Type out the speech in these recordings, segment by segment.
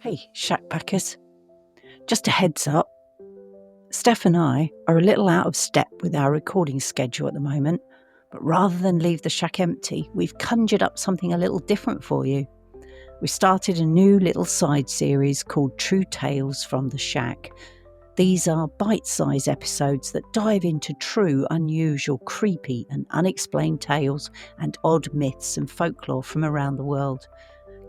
Hey, shackpackers. Just a heads up. Steph and I are a little out of step with our recording schedule at the moment, but rather than leave the shack empty, we've conjured up something a little different for you. We started a new little side series called True Tales from the Shack. These are bite-sized episodes that dive into true, unusual, creepy and unexplained tales and odd myths and folklore from around the world.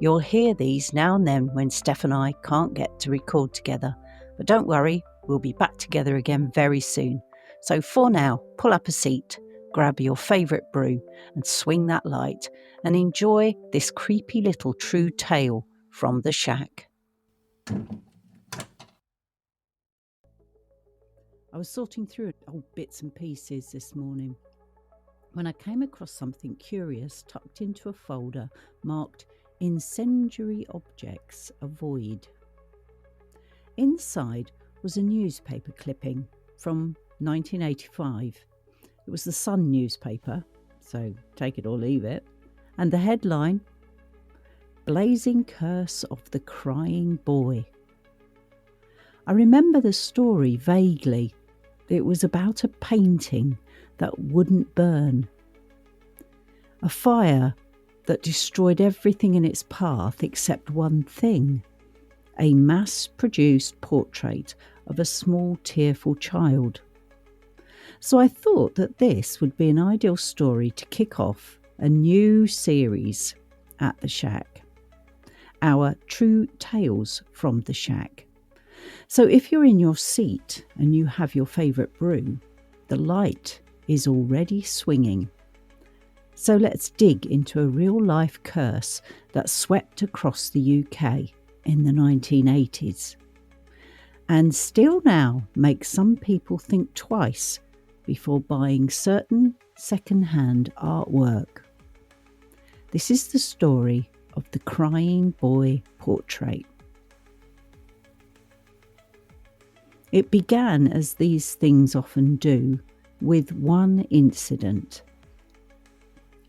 You'll hear these now and then when Steph and I can't get to record together. But don't worry, we'll be back together again very soon. So for now, pull up a seat, grab your favourite brew and swing that light and enjoy this creepy little true tale from the shack. I was sorting through old bits and pieces this morning when I came across something curious tucked into a folder marked Incendiary Objects Avoid. Inside was a newspaper clipping from 1985. It was the Sun newspaper, so take it or leave it, and the headline, Blazing Curse of the Crying Boy. I remember the story vaguely. It was about a painting that wouldn't burn. A fire that destroyed everything in its path except one thing, a mass-produced portrait of a small tearful child. So I thought that this would be an ideal story to kick off a new series at the Shack, our True Tales from the Shack. So if you're in your seat and you have your favourite brew, the light is already swinging. So let's dig into a real-life curse that swept across the UK in the 1980s and still now makes some people think twice before buying certain second-hand artwork. This is the story of the Crying Boy portrait. It began, as these things often do, with one incident.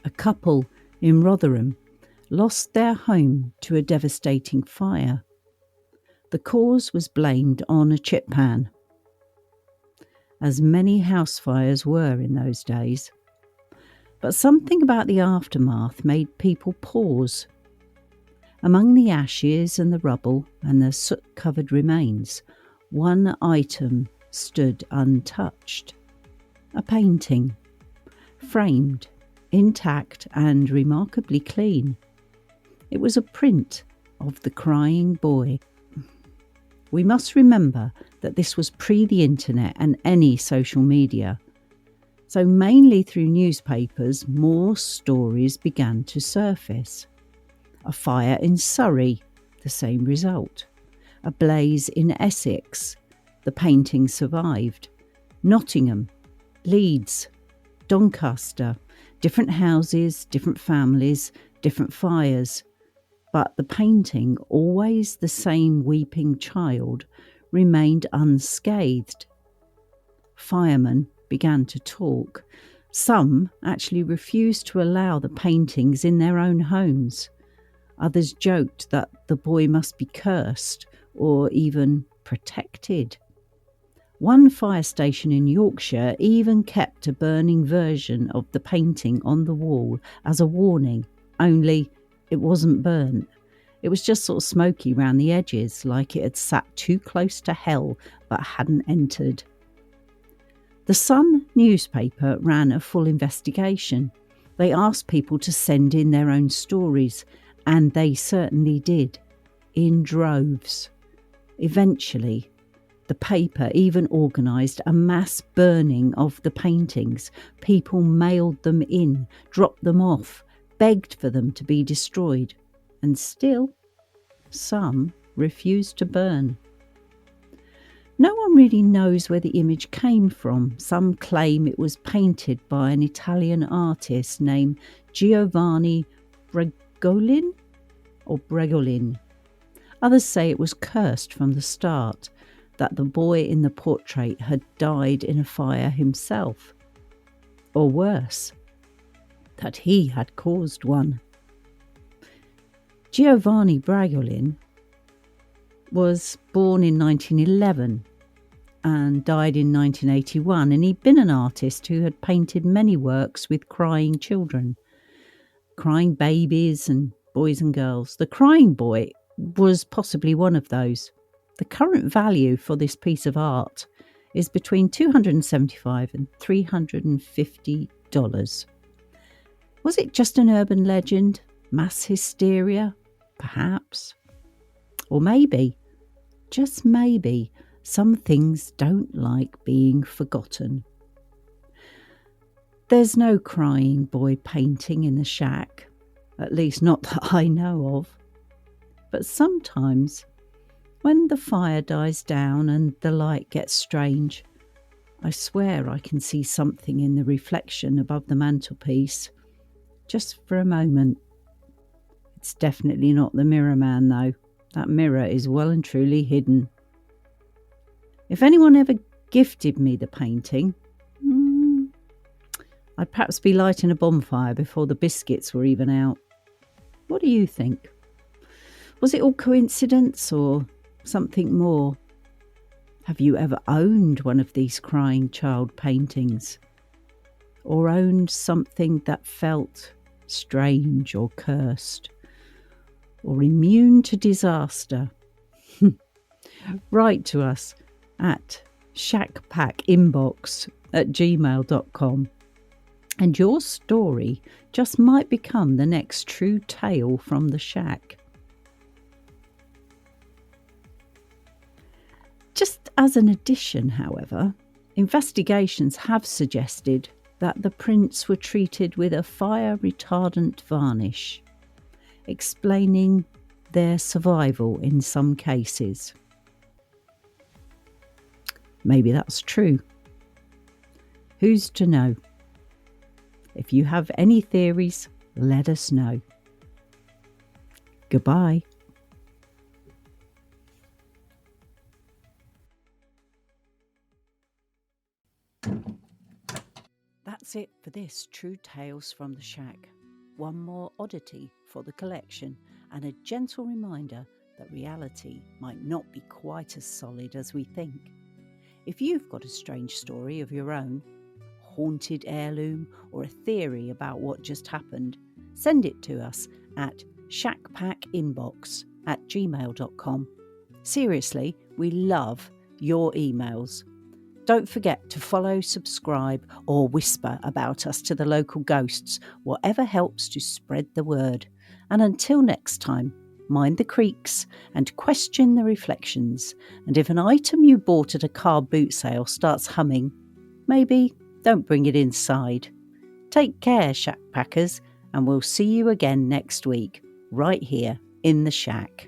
A couple in Rotherham lost their home to a devastating fire. The cause was blamed on a chip pan, as many house fires were in those days. But something about the aftermath made people pause. Among the ashes and the rubble and the soot-covered remains, one item stood untouched. A painting, framed, intact and remarkably clean. It was a print of the crying boy. We must remember that this was pre the internet and any social media. So mainly through newspapers, more stories began to surface. A fire in Surrey, the same result. A blaze in Essex, the painting survived. Nottingham, Leeds, Doncaster, different houses, different families, different fires. But the painting, always the same weeping child, remained unscathed. Firemen began to talk. Some actually refused to allow the paintings in their own homes. Others joked that the boy must be cursed or even protected. One fire station in Yorkshire even kept a burning version of the painting on the wall as a warning, only it wasn't burnt. It was just sort of smoky round the edges, like it had sat too close to hell but hadn't entered. The Sun newspaper ran a full investigation. They asked people to send in their own stories, and they certainly did, in droves. Eventually, the paper even organised a mass burning of the paintings. People mailed them in, dropped them off, begged for them to be destroyed, and still, some refused to burn. No one really knows where the image came from. Some claim it was painted by an Italian artist named Giovanni Bregolin. Others say it was cursed from the start, that the boy in the portrait had died in a fire himself. Or worse, that he had caused one. Giovanni Bregolin was born in 1911 and died in 1981, and he'd been an artist who had painted many works with crying children, crying babies and boys and girls. The Crying Boy was possibly one of those. The current value for this piece of art is between $275 and $350. Was it just an urban legend? Mass hysteria? Perhaps. Or maybe, just maybe, some things don't like being forgotten. There's no Crying Boy painting in the shack, at least not that I know of. But sometimes, when the fire dies down and the light gets strange, I swear I can see something in the reflection above the mantelpiece, just for a moment. It's definitely not the mirror man, though. That mirror is well and truly hidden. If anyone ever gifted me the painting, I'd perhaps be lighting a bonfire before the biscuits were even out. What do you think? Was it all coincidence or something more? Have you ever owned one of these crying child paintings? Or owned something that felt strange or cursed? Or immune to disaster? Write to us at shackpackinbox@gmail.com, and your story just might become the next true tale from the shack. Just as an addition, however, investigations have suggested that the prints were treated with a fire retardant varnish, explaining their survival in some cases. Maybe that's true. Who's to know? If you have any theories, let us know. Goodbye. That's it for this True Tales from the Shack. One more oddity for the collection, and a gentle reminder that reality might not be quite as solid as we think. If you've got a strange story of your own, haunted heirloom, or a theory about what just happened, send it to us at shackpackinbox@gmail.com. Seriously, we love your emails. Don't forget to follow, subscribe, or whisper about us to the local ghosts, whatever helps to spread the word. And until next time, mind the creaks and question the reflections. And if an item you bought at a car boot sale starts humming, maybe don't bring it inside. Take care, Shack Packers, and we'll see you again next week, right here in the shack.